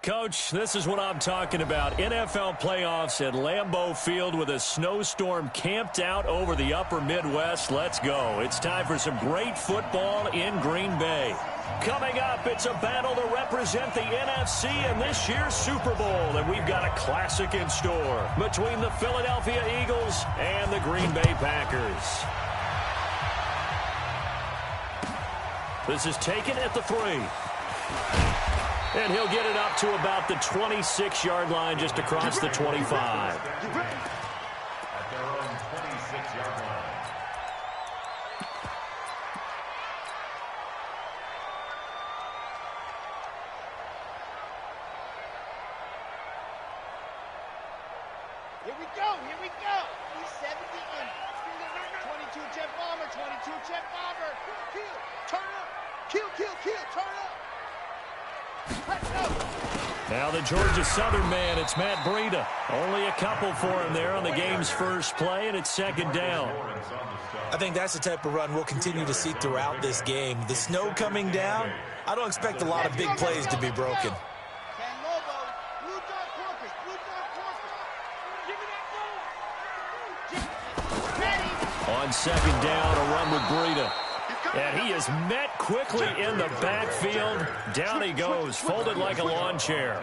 Coach, this is what I'm talking about. NFL playoffs at Lambeau Field with a snowstorm camped out over the upper Midwest. Let's go. It's time for some great football in Green Bay. Coming up, it's a battle to represent the NFC in this year's Super Bowl. And we've got a classic in store between the Philadelphia Eagles and the Green Bay Packers. This is taken at the 3. And he'll get it up to about the 26-yard line, just across the 25. At their own 26-yard line. Here we go, here we go. He's 70 and 22 jet bomber, 22 jet bomber. Kill, turn up. Kill, turn up. Now the Georgia Southern man, it's Matt Breida. Only a couple for him there on the game's first play, and it's second down. I think that's the type of run we'll continue to see throughout this game. The snow coming down, I don't expect a lot of big plays to be broken. On second down, a run with Breida. And he is met quickly in the backfield. Down he goes, folded like a lawn chair.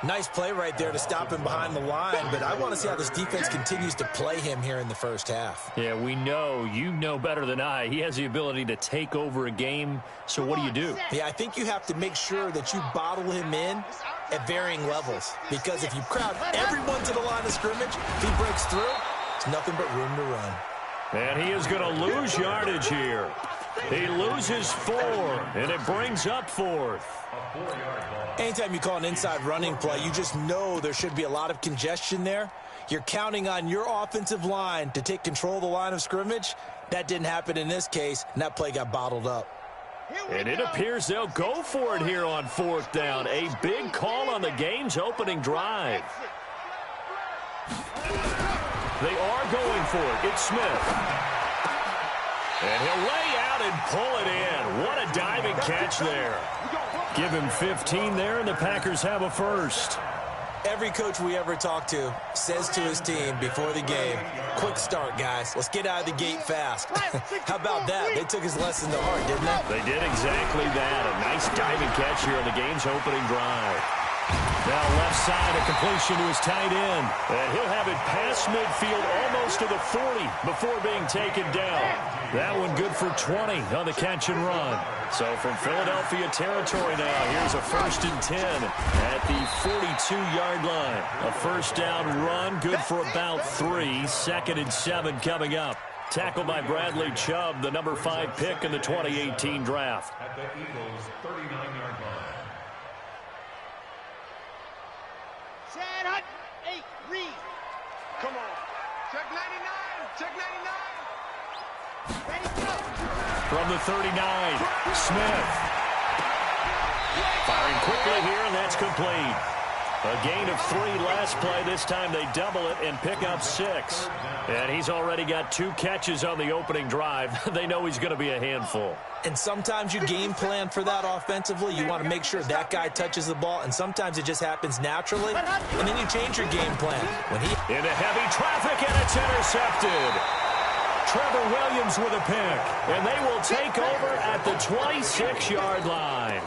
Nice play right there to stop him behind the line, but I want to see how this defense continues to play him here in the first half. Yeah, we know. You know better than I. He has the ability to take over a game, so what do? Yeah, I think you have to make sure that you bottle him in at varying levels, because if you crowd everyone to the line of scrimmage, if he breaks through, it's nothing but room to run. And he is going to lose yardage here. He loses 4, and it brings up 4th. Anytime you call an inside running play, you just know there should be a lot of congestion there. You're counting on your offensive line to take control of the line of scrimmage. That didn't happen in this case, and that play got bottled up. And it appears they'll go for it here on 4th down. A big call on the game's opening drive. They are going for it. It's Smith. And he'll lay out and pull it in. What a diving catch there. Give him 15 there, and the Packers have a first. Every coach we ever talk to says to his team before the game, quick start, guys. Let's get out of the gate fast. How about that? They took his lesson to heart, didn't they? They did exactly that. A nice diving catch here on the game's opening drive. Now left side, a completion to his tight end. And he'll have it past midfield almost to the 40 before being taken down. That one good for 20 on the catch and run. So from Philadelphia territory now, here's a 1st and 10 at the 42-yard line. A first down run, good for about 3. 2nd and 7 coming up. Tackled by Bradley Chubb, the number 5 pick in the 2018 draft. At the Eagles' 39-yard line. Chad Hunt, 8, Reed. Come on. Check 99. Check 99. Ready, go. From the 39, Smith. Firing quickly here, and that's complete. A gain of 3 last play. This time they double it and pick up 6. And he's already got 2 catches on the opening drive. They know he's going to be a handful. And sometimes you game plan for that offensively. You want to make sure that guy touches the ball, and sometimes it just happens naturally, and then you change your game plan. Into heavy traffic, and it's intercepted. Trevor Williams with a pick, and they will take over at the 26-yard line.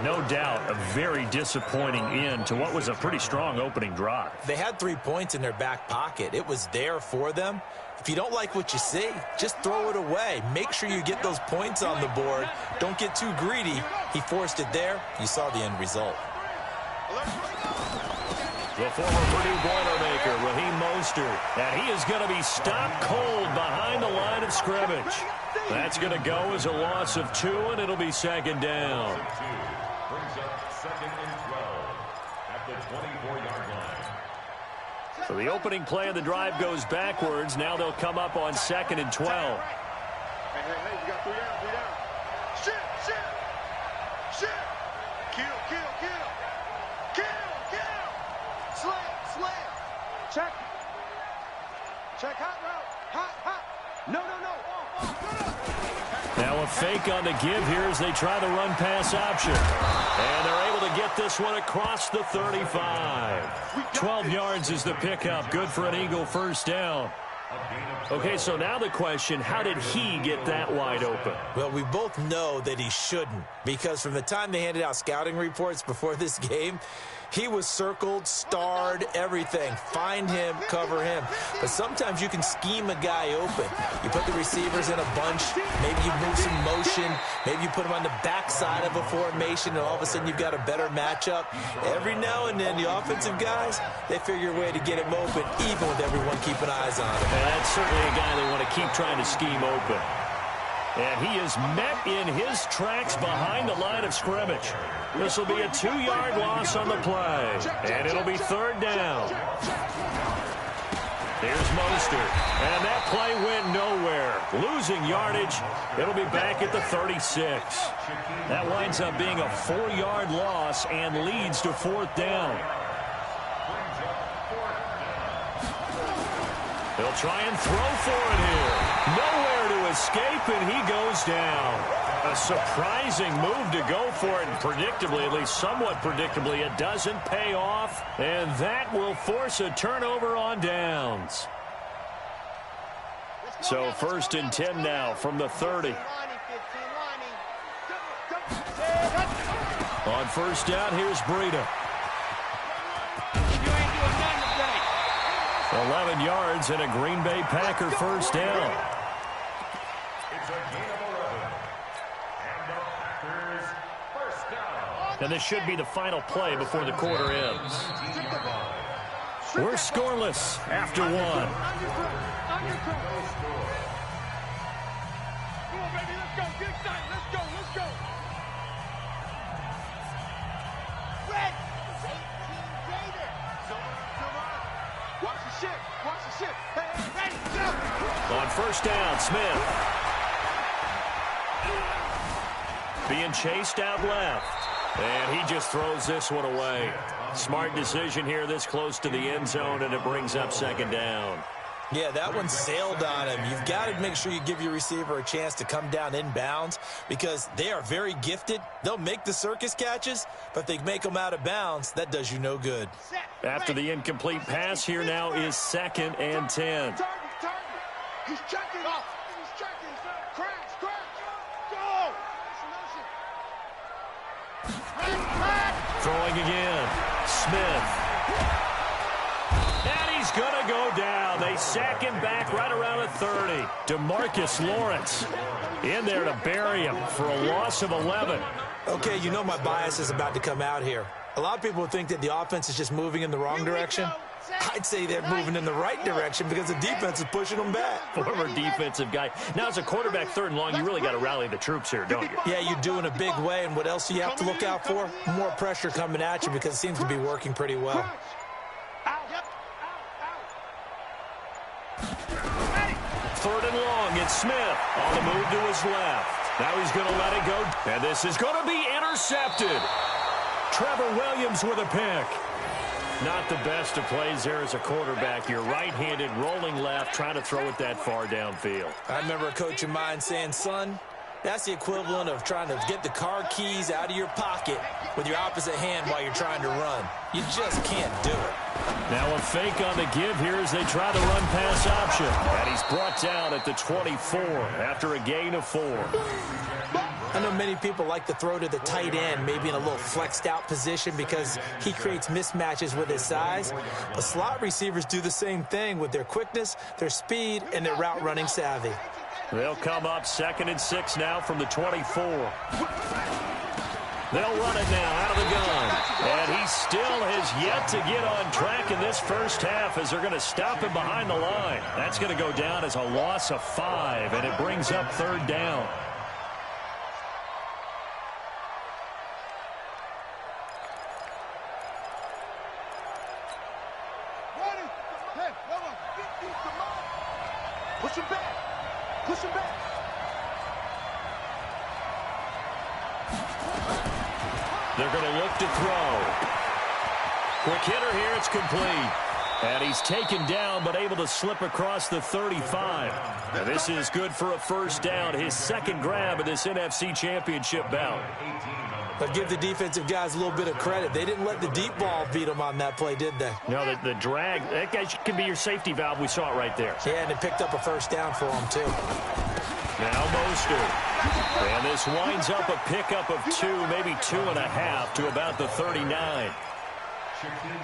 No doubt a very disappointing end to what was a pretty strong opening drive. They had 3 points in their back pocket. It was there for them. If you don't like what you see, just throw it away. Make sure you get those points on the board. Don't get too greedy. He forced it there. You saw the end result. The former Purdue Boilermaker, Raheem Mostert, and he is going to be stopped cold behind the line of scrimmage. That's going to go as a loss of 2, and it'll be second down. Brings up 2nd and 12 at the 24-yard line. So the opening play of the drive goes backwards. Now they'll come up on 2nd and 12. Hey, we got 3 down, 3 down. Shit. Kill. Slam. Check hot route. Hot. No. Now a fake on the give here as they try the run-pass option. And they're able to get get this one across the 35. 12 yards is the pickup. Good for an Eagle first down. Okay, so now the question, how did he get that wide open? Well, we both know that he shouldn't, because from the time they handed out scouting reports before this game, he was circled, starred, everything. Find him, cover him. But sometimes you can scheme a guy open. You put the receivers in a bunch. Maybe you move some motion. Maybe you put him on the backside of a formation, and all of a sudden you've got a better matchup. Every now and then, the offensive guys, they figure a way to get him open, even with everyone keeping eyes on him. And that's certainly a guy they want to keep trying to scheme open. And he is met in his tracks behind the line of scrimmage. This will be a 2-yard loss on the play. And it'll be third down. Here's Mostert. And that play went nowhere. Losing yardage. It'll be back at the 36. That winds up being a 4-yard loss and leads to fourth down. They'll try and throw for it here. Nowhere to escape, and he goes down. A surprising move to go for it, and predictably, at least somewhat predictably, it doesn't pay off, and that will force a turnover on downs. So first and 10 now from the 30. On first down, here's Breida. 11 yards and a Green Bay Packer first down. It's a gain of 11. And the Packers first down. And this should be the final play before the quarter ends. We're scoreless after one. Come on, baby, let's go. Get excited. Let's go. Let's go. Red. 18 Gator. Watch the ship. Watch the ship. Hey, ready, go. On first down, Smith. Being chased out left. And he just throws this one away. Smart decision here this close to the end zone, and it brings up second down. Yeah, that one sailed on him. You've got to make sure you give your receiver a chance to come down inbounds because they are very gifted. They'll make the circus catches, but if they make them out of bounds, that does you no good. After the incomplete pass, here now is second and 10. Target. He's checking off. He's checking. Crash. Go. Throwing again. Smith. And he's going to go down. They sack him back right around the 30. DeMarcus Lawrence in there to bury him for a loss of 11. Okay, you know my bias is about to come out here. A lot of people think that the offense is just moving in the wrong direction. I'd say they're moving in the right direction because the defense is pushing them back. Former defensive guy. Now, as a quarterback, third and long, you really got to rally the troops here, don't you? Yeah, you do in a big way. And what else do you have to look out for? More pressure coming at you because it seems to be working pretty well. Third and long, it's Smith on the move to his left. Now he's going to let it go, and this is going to be intercepted. Trevor Williams with a pick. Not the best of plays there as a quarterback. You're right-handed, rolling left, trying to throw it that far downfield. I remember a coach of mine saying, son, that's the equivalent of trying to get the car keys out of your pocket with your opposite hand while you're trying to run. You just can't do it. Now a fake on the give here as they try the run-pass option. And he's brought down at the 24 after a gain of 4. I know many people like to throw to the tight end, maybe in a little flexed out position because he creates mismatches with his size. But slot receivers do the same thing with their quickness, their speed, and their route running savvy. They'll come up 2nd and 6 now from the 24. They'll run it now out of the gun. And he still has yet to get on track in this first half as they're going to stop him behind the line. That's going to go down as a loss of 5, and it brings up third down. Push him back. They're going to look to throw. Quick hitter here, it's complete. And he's taken down, but able to slip across the 35. Now this is good for a first down, his second grab of this NFC Championship bout. But give the defensive guys a little bit of credit. They didn't let the deep ball beat them on that play, did they? No, the drag, that guy can be your safety valve. We saw it right there. Yeah, and it picked up a first down for them, too. Now Mostert. And this winds up a pickup of 2, maybe 2.5 to about the 39.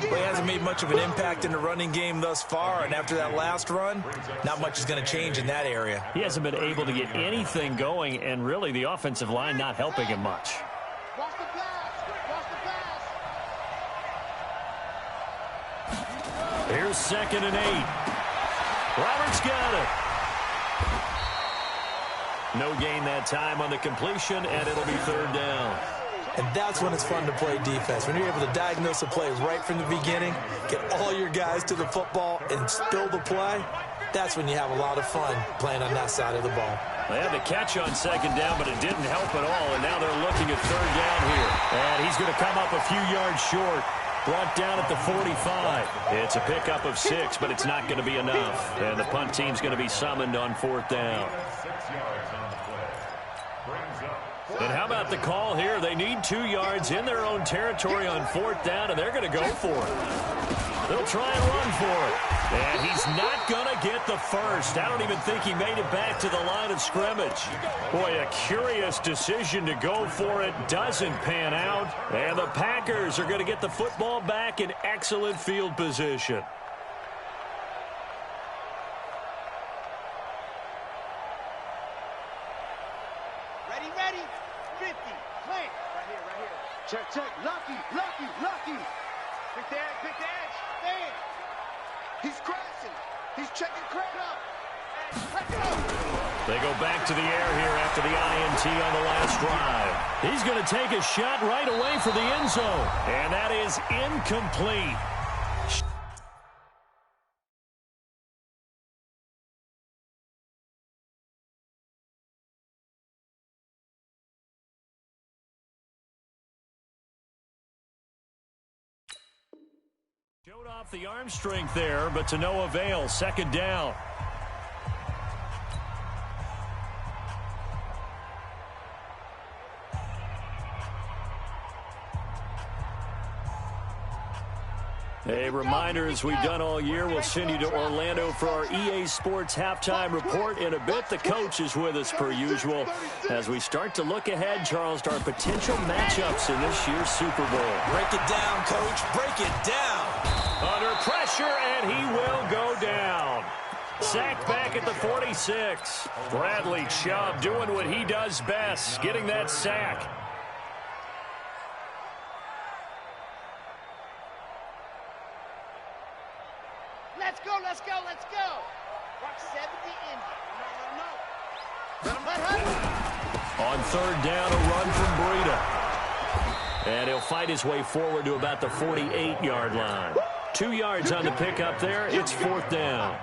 Well, he hasn't made much of an impact in the running game thus far, and after that last run, not much is going to change in that area. He hasn't been able to get anything going, and really the offensive line not helping him much. Watch the pass. Watch the pass. Here's 2nd and 8. Roberts got it. No gain that time on the completion, and it'll be 3rd down. And that's when it's fun to play defense. When you're able to diagnose a play right from the beginning, get all your guys to the football, and spill the play, that's when you have a lot of fun playing on that side of the ball. They had the catch on 2nd down, but it didn't help at all, and now they're looking at 3rd down here. And he's going to come up a few yards short. Brought down at the 45. It's a pickup of 6, but it's not going to be enough. And the punt team's going to be summoned on 4th down. And how about the call here? They need 2 yards in their own territory on 4th down, and they're going to go for it. They'll try and run for it. And he's not going to get the first. I don't even think he made it back to the line of scrimmage. Boy, a curious decision to go for it. Doesn't pan out. And the Packers are going to get the football back in excellent field position. Ready. 50. Plant. Right here. Check. Lucky. Pick the edge. Stand. He's crashing. He's checking credit up. They go back to the air here after the INT on the last drive. He's going to take a shot right away for the end zone. And that is incomplete. Showed off the arm strength there, but to no avail. 2nd down. A reminder, as we've done all year, we'll send you to Orlando for our EA Sports halftime report in a bit. The coach is with us per usual as we start to look ahead, Charles, to our potential matchups in this year's Super Bowl. Break it down, Coach. Break it down. Under pressure, and he will go down. Sacked back at the 46. Bradley Chubb doing what he does best, getting that sack. Let's go. Watch 70 in. No. On 3rd down, a run from Breida. And he'll fight his way forward to about the 48-yard line. 2 yards on the pickup there. It's 4th down.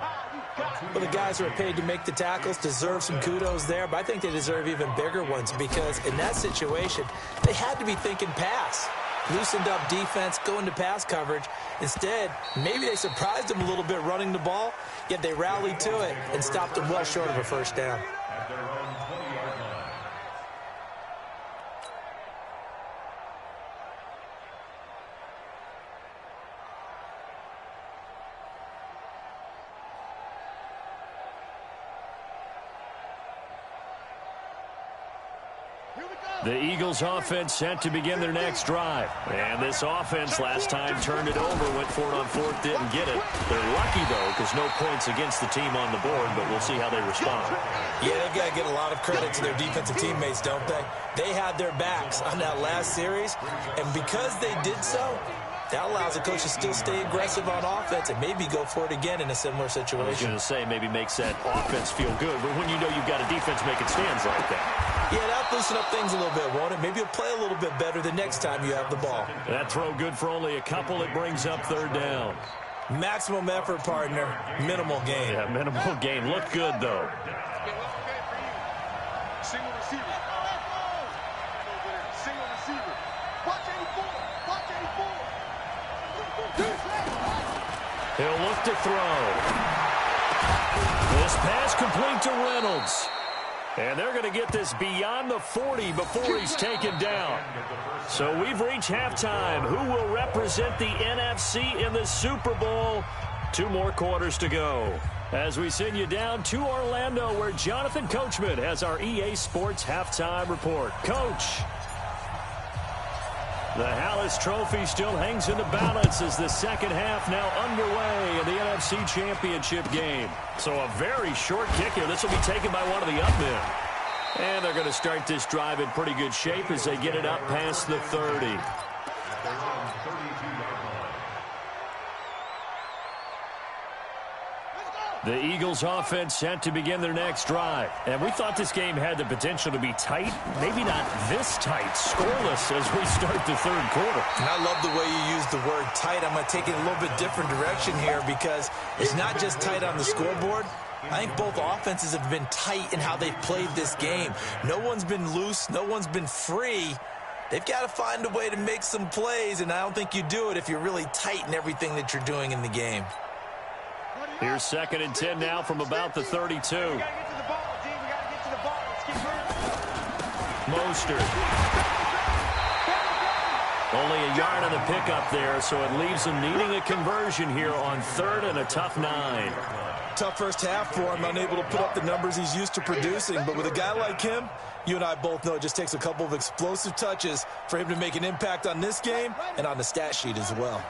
Well, the guys who are paid to make the tackles deserve some kudos there, but I think they deserve even bigger ones because in that situation, they had to be thinking pass. Loosened up defense, going to pass coverage. Instead, maybe they surprised him a little bit running the ball, yet they rallied to it and stopped him well short of a first down. The Eagles offense set to begin their next drive. And this offense last time turned it over, went for it on 4th, didn't get it. They're lucky, though, because no points against the team on the board, but we'll see how they respond. Yeah, they've got to get a lot of credit to their defensive teammates, don't they? They had their backs on that last series, and because they did so, that allows the coach to still stay aggressive on offense and maybe go for it again in a similar situation. I was going to say maybe makes that offense feel good, but when you know you've got a defense making stands like that. Yeah, that'll loosen up things a little bit, won't it? Maybe you'll play a little bit better the next time you have the ball. That throw good for only a couple. It brings up 3rd down. Maximum effort, partner. Minimal gain. Yeah, minimal gain. Looked good, though. Single receiver. Single receiver. Watch 84. Watch 84. He'll look to throw. This pass complete to Reynolds. And they're going to get this beyond the 40 before he's taken down. So we've reached halftime. Who will represent the NFC in the Super Bowl? 2 more quarters to go. As we send you down to Orlando, where Jonathan Coachman has our EA Sports Halftime Report. Coach. The Hallis Trophy still hangs in the balance as the second half now underway in the NFC Championship game. So a very short kick here. This will be taken by one of the up men. And they're going to start this drive in pretty good shape as they get it up past the 30. The Eagles offense set to begin their next drive. And we thought this game had the potential to be tight. Maybe not this tight, scoreless as we start the third quarter. And I love the way you use the word tight. I'm going to take it a little bit different direction here because it's not just tight on the scoreboard. I think both offenses have been tight in how they've played this game. No one's been loose. No one's been free. They've got to find a way to make some plays, and I don't think you do it if you're really tight in everything that you're doing in the game. Here's 2nd and 10 now from about the 32. Mostert. Only a yard on the pickup there, so it leaves him needing a conversion here on 3rd and a tough 9. Tough first half for him, unable to put up the numbers he's used to producing. But with a guy like him, you and I both know it just takes a couple of explosive touches for him to make an impact on this game and on the stat sheet as well.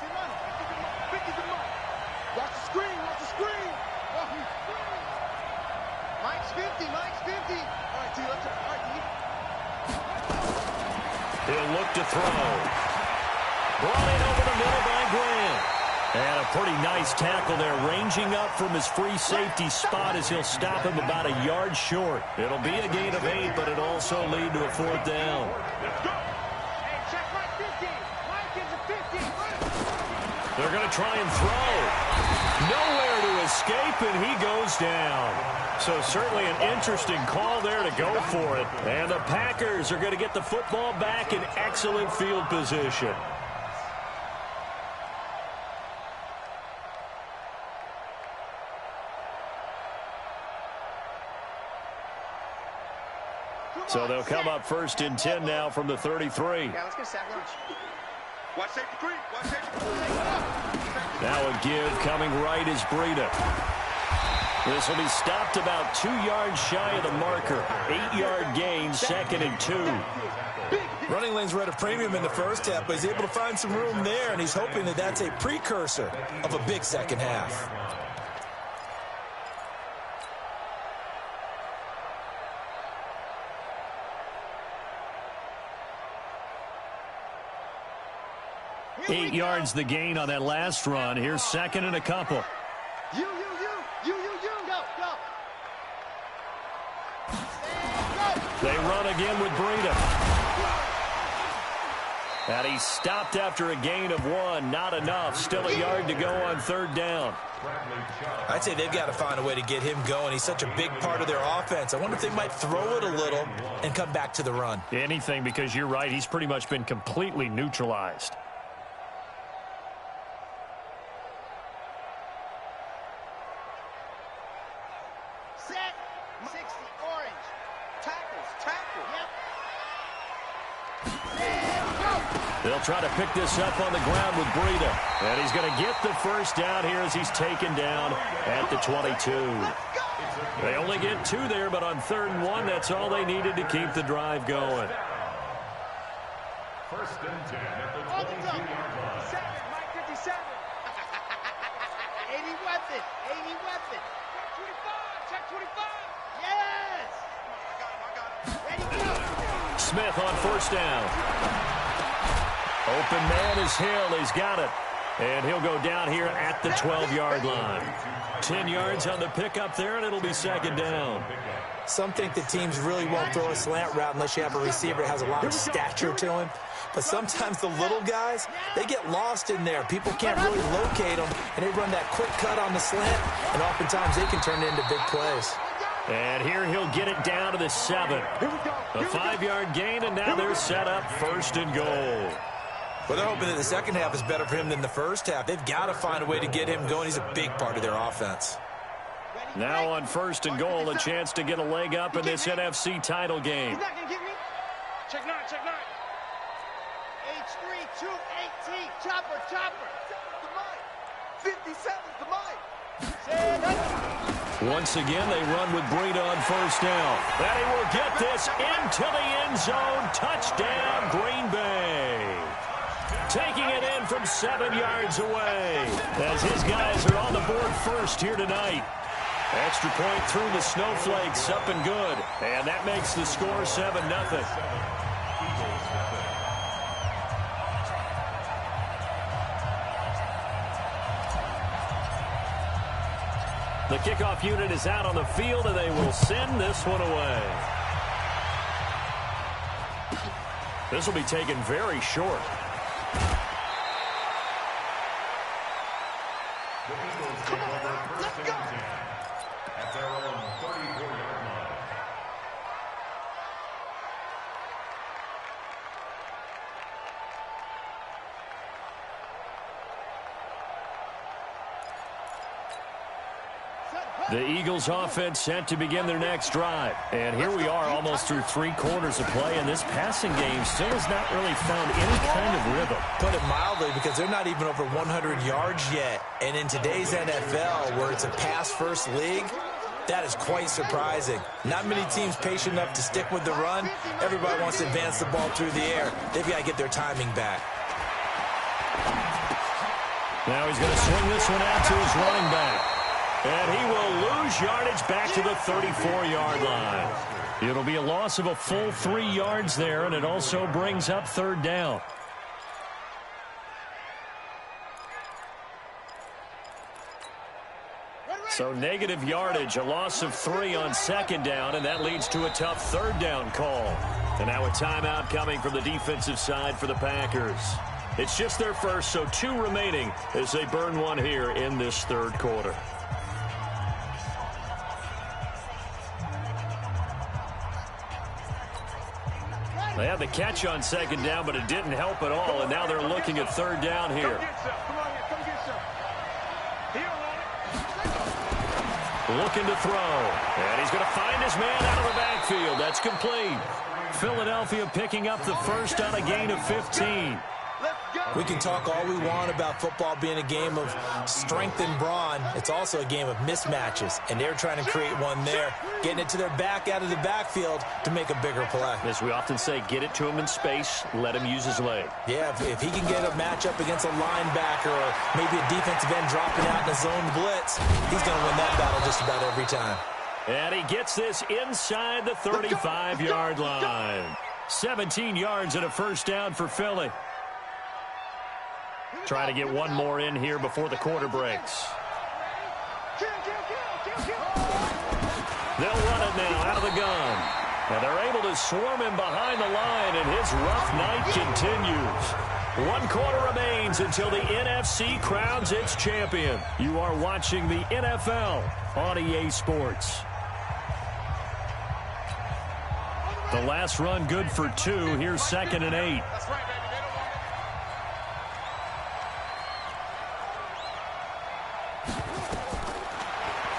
He'll look to throw. Brought in over the middle by Grant. And a pretty nice tackle there, ranging up from his free safety spot as he'll stop him about a yard short. It'll be a gain of 8, but it'll also lead to a 4th down. They're going to try and throw. Nowhere to escape, and he goes down. So certainly an interesting call there to go for it. And the Packers are going to get the football back in excellent field position. So they'll come up 1st and 10 now from the 33. Yeah, let's get sack lunch. Watch safety creep. Watch safety creep. Now a give coming right is Breida. This will be stopped about 2 yards shy of the marker. 8-yard gain, 2nd and 2. Running lanes were at a premium in the first half, but he's able to find some room there, and he's hoping that that's a precursor of a big second half. Eight yards the gain on that last run. Here's 2nd and a couple. You, go. They run again with Breida. And he's stopped after a gain of 1. Not enough. Still a yard to go on 3rd down. I'd say they've got to find a way to get him going. He's such a big part of their offense. I wonder if they might throw it a little and come back to the run. Anything, because you're right. He's pretty much been completely neutralized. Set. 60 orange. Tackle. Yep. They'll try to pick this up on the ground with Breida. And he's going to get the 1st down here as he's taken down at the 22. They only get 2 there, but on 3rd and 1, that's all they needed to keep the drive going. 1st and 10 at the 22-yard line. 7, Mike 57. 80 weapon. Check 25. Yes. Ready, go. Smith on 1st down. Open man is Hill. He's got it. And he'll go down here at the 12-yard line. 10 yards on the pickup there, and it'll be 2nd down. Some think the teams really won't throw a slant route unless you have a receiver that has a lot of stature to him. But sometimes the little guys, they get lost in there. People can't really locate them, and they run that quick cut on the slant, and oftentimes they can turn it into big plays. And here he'll get it down to the 7. A 5-yard gain, and now they're set up 1st and goal. Well, they're hoping that the second half is better for him than the first half. They've got to find a way to get him going. He's a big part of their offense. Now on 1st and goal, a chance to get a leg up in this NFC title game. He's not going to get me. Check 9, check 9. H3, 218, chopper, chopper. 57's the mic. Once again, they run with Breida on 1st down. And he will get this into the end zone. Touchdown, Green Bay. Taking it in from 7 yards away. As his guys are on the board first here tonight. Extra point through the snowflakes, up and good. And that makes the score 7-0. The kickoff unit is out on the field, and they will send this one away. This will be taken very short. The Eagles take over 1st and 10 at their own 34-yard line. The Eagles offense set to begin their next drive. And here we are almost through 3 quarters of play, and this passing game still has not really found any kind of rhythm. Put it mildly, because they're not even over 100 yards yet. And in today's NFL, where it's a pass-first league, that is quite surprising. Not many teams patient enough to stick with the run. Everybody wants to advance the ball through the air. They've got to get their timing back. Now he's going to swing this one out to his running back. And he will lose yardage back to the 34-yard line. It'll be a loss of a full 3 yards there, and it also brings up 3rd down. So negative yardage, a loss of 3 on 2nd down, and that leads to a tough 3rd down call. And now a timeout coming from the defensive side for the Packers. It's just their first, so 2 remaining as they burn one here in this 3rd quarter. They had the catch on 2nd down, but it didn't help at all, and now they're looking at 3rd down here. Looking to throw, and he's going to find his man out of the backfield. That's complete. Philadelphia picking up the first on a gain of 15. We can talk all we want about football being a game of strength and brawn. It's also a game of mismatches, and they're trying to create one there, getting it to their back out of the backfield to make a bigger play. As we often say, get it to him in space, let him use his leg. Yeah, if he can get a matchup against a linebacker or maybe a defensive end dropping out in a zone blitz, he's going to win that battle just about every time. And he gets this inside the 35-yard line. 17 yards and a first down for Philly. Trying to get one more in here before the quarter breaks. They'll run it now out of the gun. And they're able to swarm him behind the line, and his rough night continues. 1 quarter remains until the NFC crowns its champion. You are watching the NFL on EA Sports. The last run good for 2. Here's 2nd and 8.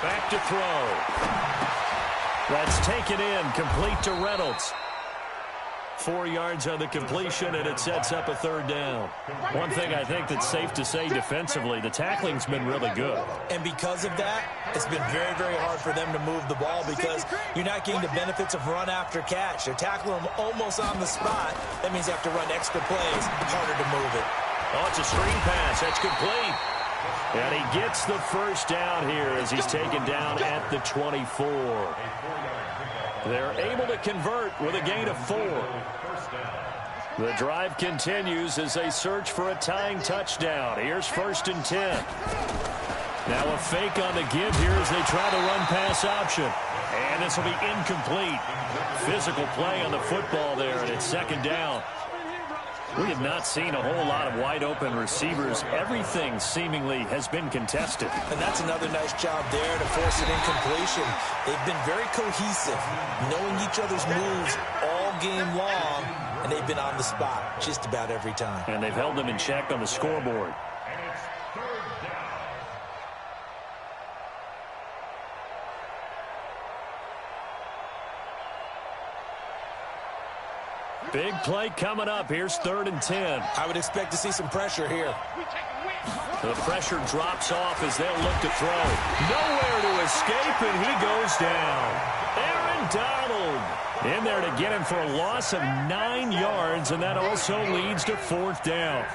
Back to throw. That's taken in, complete to Reynolds. 4 yards on the completion, and it sets up a 3rd down. One thing I think that's safe to say defensively, the tackling's been really good. And because of that, it's been very, very hard for them to move the ball because you're not getting the benefits of run after catch. They're tackling them almost on the spot. That means you have to run extra plays, harder to move it. Oh, it's a screen pass. That's complete. And he gets the first down here as he's taken down at the 24. They're able to convert with a gain of 4. The drive continues as they search for a tying touchdown. Here's 1st and 10. Now a fake on the give here as they try to run pass option. And this will be incomplete. Physical play on the football there, and it's 2nd down. We have not seen a whole lot of wide-open receivers. Everything seemingly has been contested. And that's another nice job there to force an incompletion. They've been very cohesive, knowing each other's moves all game long, and they've been on the spot just about every time. And they've held them in check on the scoreboard. And it's 3rd down. Big play coming up. Here's 3rd and 10. I would expect to see some pressure here. The pressure drops off as they'll look to throw. Nowhere to escape, and he goes down. Aaron Donald in there to get him for a loss of 9 yards, and that also leads to 4th down.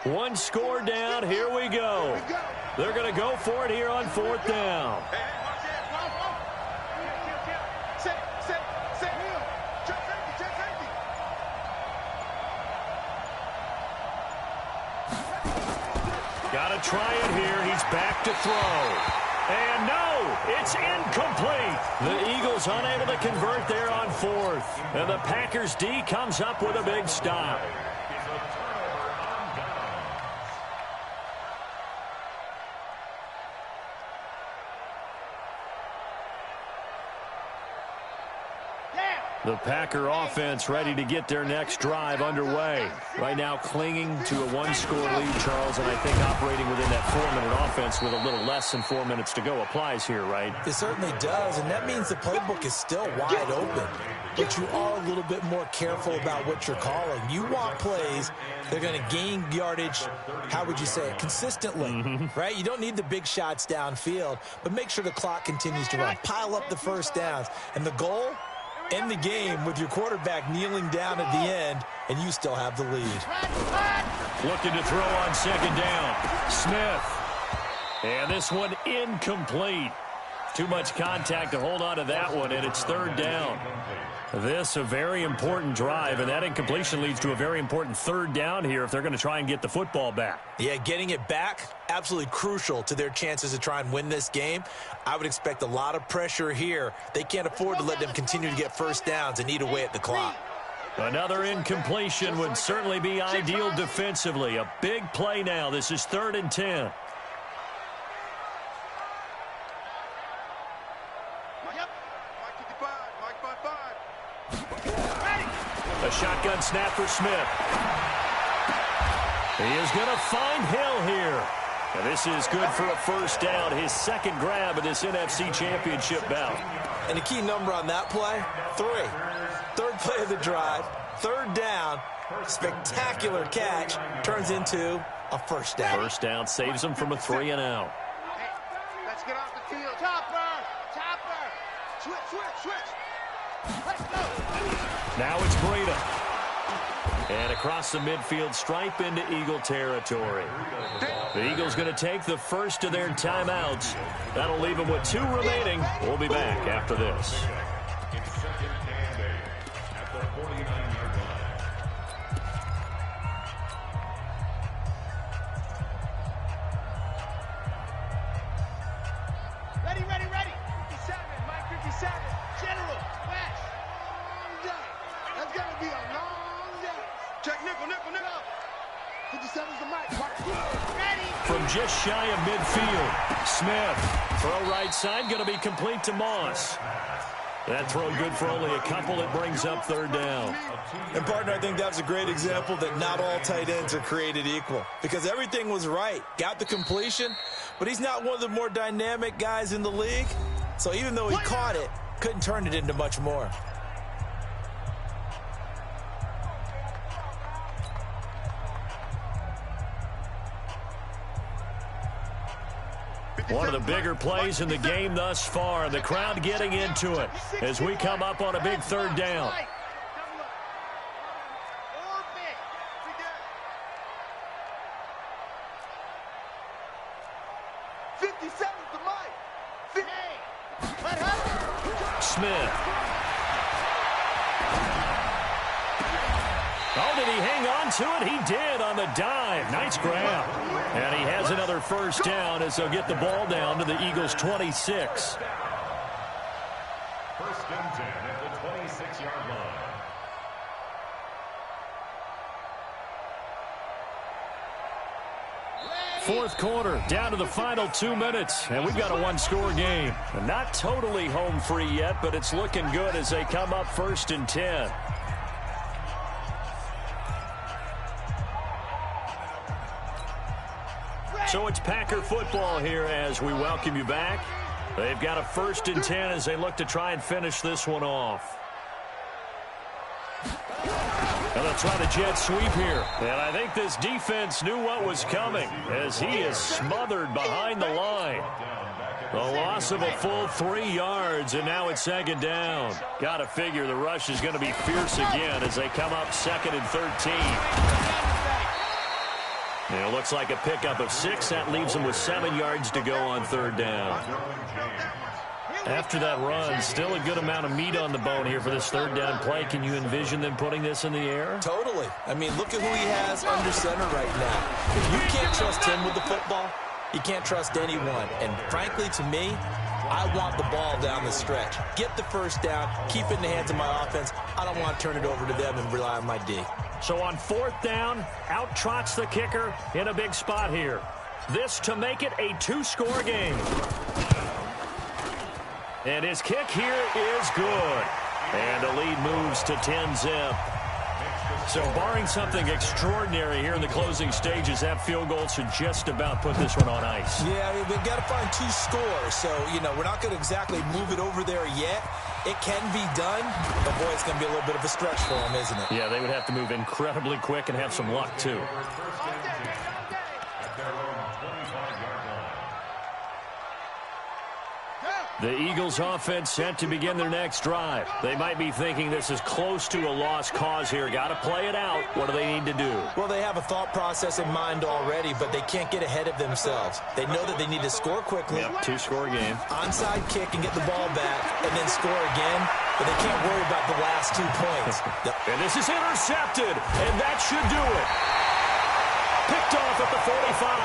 One score down. Here we go. They're going to go for it here on 4th down. Got to try it here. He's back to throw. And no, it's incomplete. The Eagles unable to convert there on 4th. And the Packers D comes up with a big stop. The Packer offense ready to get their next drive underway. Right now clinging to a 1-score lead, Charles, and I think operating within that 4-minute offense with a little less than 4 minutes to go applies here, right? It certainly does, and that means the playbook is still wide open. But you are a little bit more careful about what you're calling. You want plays, they're going to gain yardage, how would you say it, consistently, right? You don't need the big shots downfield, but make sure the clock continues to run. Pile up the first downs, and the goal? End the game with your quarterback kneeling down at the end, and you still have the lead. Looking to throw on 2nd down. Smith. And this one incomplete. Too much contact to hold on to that one, and it's 3rd down. This a very important drive, and that incompletion leads to a very important 3rd down here if they're going to try and get the football back. Yeah, getting it back, absolutely crucial to their chances to try and win this game. I would expect a lot of pressure here. They can't afford to let them continue to get first downs and eat away at the clock. Another incompletion would certainly be ideal defensively. A big play now. This is 3rd and 10. A shotgun snap for Smith. He is going to find Hill here. And this is good for a 1st down, his 2nd grab of this NFC Championship bout. And the key number on that play, 3. 3rd play of the drive, 3rd down, spectacular catch, turns into a 1st down. 1st down saves him from a 3 and out. Hey, let's get off the field. Topper! Switch! Let's go! Now it's Breida. And across the midfield stripe into Eagle territory. The Eagles going to take the first of their timeouts. That'll leave them with 2 remaining. We'll be back after this. It's 2nd and 8 at the 49-yard line. Ready. 57, Mike 57. General, West. Long day. That's going to be a long day. Check nickel. 57's the mic. Ready. From just shy of midfield, Smith. Throw right side, going to be complete to Moss. That throw good for only a couple. It brings up 3rd down. And, partner, I think that's a great example that not all tight ends are created equal. Because everything was right. Got the completion, but he's not one of the more dynamic guys in the league. So even though he caught it, couldn't turn it into much more. One of the bigger plays in the game thus far. The crowd getting into it as we come up on a big 3rd down. Smith. Oh, did he hang on to it? He did on the dive. Nice grab. And he has another 1st down as they'll get the ball down to the Eagles' 26. 1st and 10 at the 26-yard line. Fourth quarter, down to the final 2 minutes, and we've got a 1-score game. Not totally home free yet, but it's looking good as they come up 1st and 10. So it's Packer football here as we welcome you back. They've got a 1st and 10 as they look to try and finish this one off. And they'll try the jet sweep here. And I think this defense knew what was coming as he is smothered behind the line. The loss of a full 3 yards, and now it's 2nd down. Got to figure the rush is going to be fierce again as they come up 2nd and 13. And it looks like a pickup of 6. That leaves them with 7 yards to go on 3rd down. After that run, still a good amount of meat on the bone here for this 3rd down play. Can you envision them putting this in the air? Totally. I mean, look at who he has under center right now. If you can't trust him with the football, you can't trust anyone. And frankly, to me, I want the ball down the stretch. Get the 1st down, keep it in the hands of my offense. I don't want to turn it over to them and rely on my D. So on 4th down, out trots the kicker in a big spot here. This to make it a 2-score game. And his kick here is good. And the lead moves to 10-zip. So barring something extraordinary here in the closing stages, that field goal should just about put this one on ice. Yeah, we've got to find 2 scores. So, we're not going to exactly move it over there yet. It can be done, but, boy, it's going to be a little bit of a stretch for them, isn't it? Yeah, they would have to move incredibly quick and have some luck, too. The Eagles offense set to begin their next drive. They might be thinking this is close to a lost cause here. Got to play it out. What do they need to do? Well, they have a thought process in mind already, but they can't get ahead of themselves. They know that they need to score quickly. Yep, 2-score game. Onside kick and get the ball back and then score again, but they can't worry about the last 2 points. And this is intercepted, and that should do it. Picked off at the 45.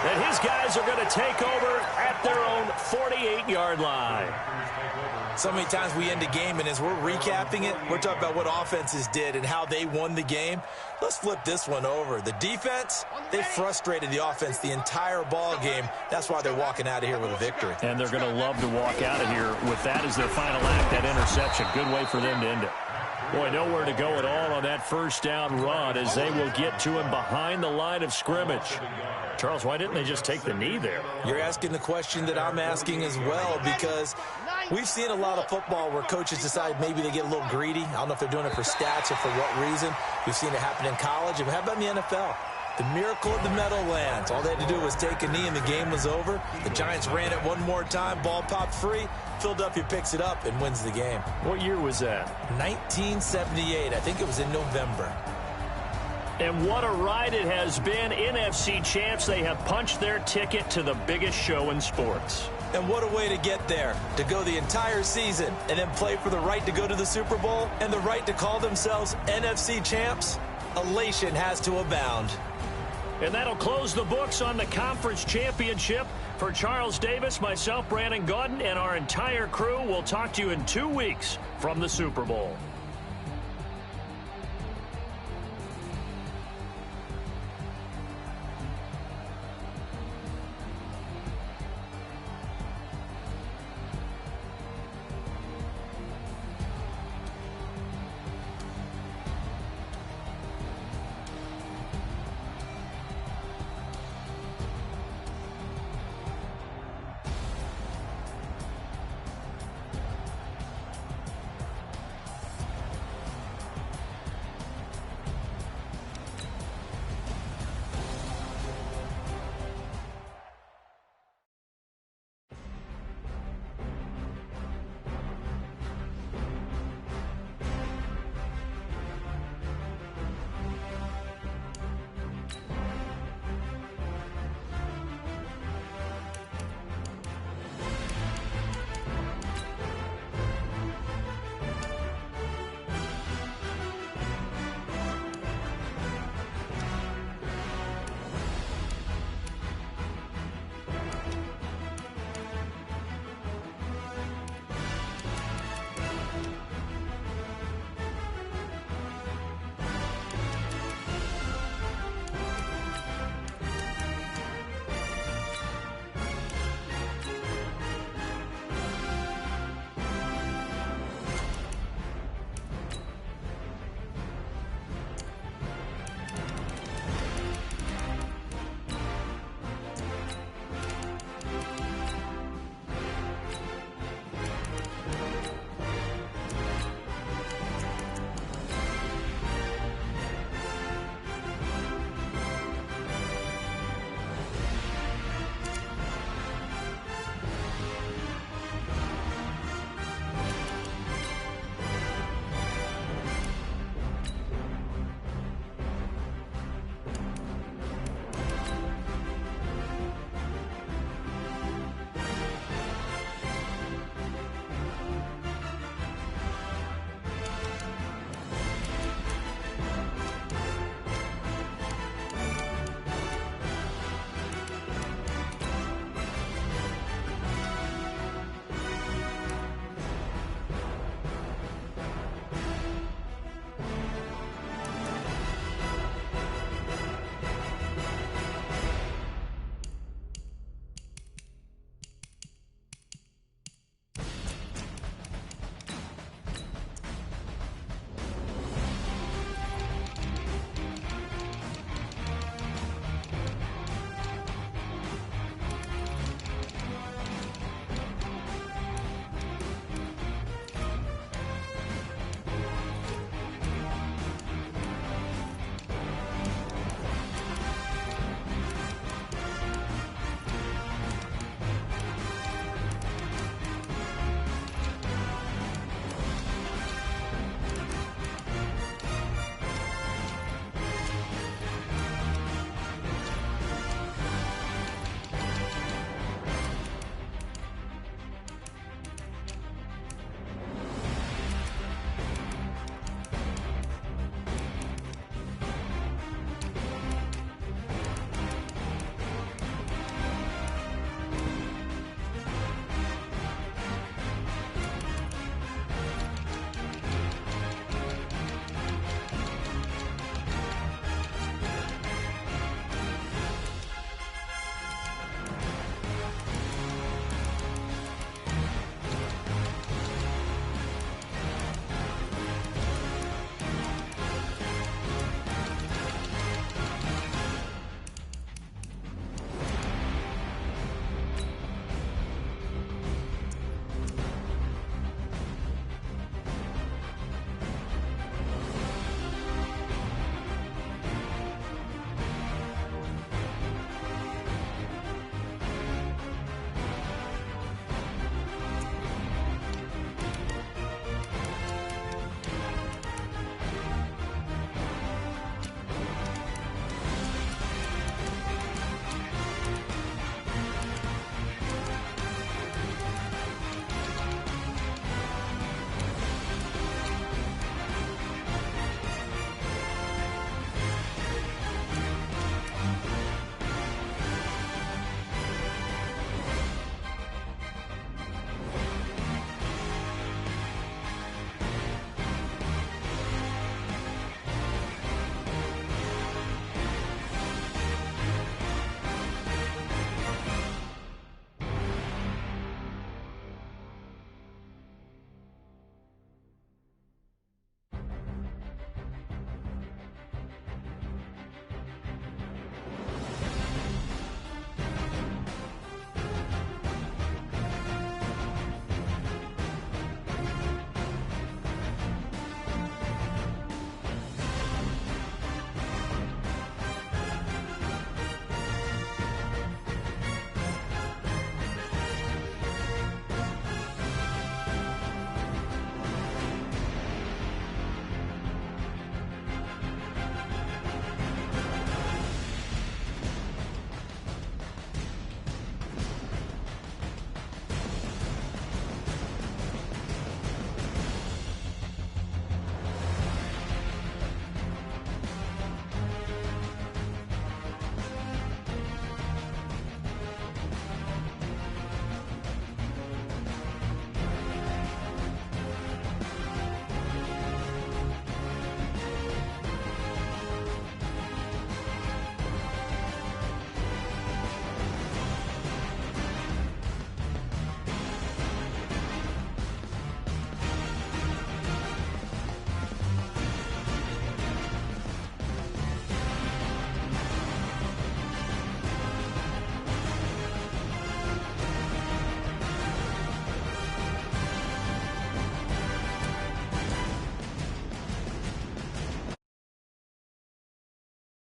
And his guys are going to take over at their own 48-yard line. So many times we end a game, and as we're recapping it, we're talking about what offenses did and how they won the game. Let's flip this one over. The defense, they frustrated the offense the entire ball game. That's why they're walking out of here with a victory. And they're going to love to walk out of here with that as their final act, that interception. Good way for them to end it. Boy, nowhere to go at all on that 1st down run as they will get to him behind the line of scrimmage. Charles, why didn't they just take the knee there? You're asking the question that I'm asking as well, because we've seen a lot of football where coaches decide maybe they get a little greedy. I don't know if they're doing it for stats or for what reason. We've seen it happen in college. And how about in the NFL? The miracle of the Meadowlands. All they had to do was take a knee and the game was over. The Giants ran it one more time. Ball popped free. Philadelphia picks it up and wins the game. What year was that? 1978. I think it was in November. And what a ride it has been. NFC champs, they have punched their ticket to the biggest show in sports. And what a way to get there, to go the entire season and then play for the right to go to the Super Bowl and the right to call themselves NFC champs. Elation has to abound. And that'll close the books on the conference championship. For Charles Davis, myself, Brandon Gaudin, and our entire crew, we'll talk to you in 2 weeks from the Super Bowl.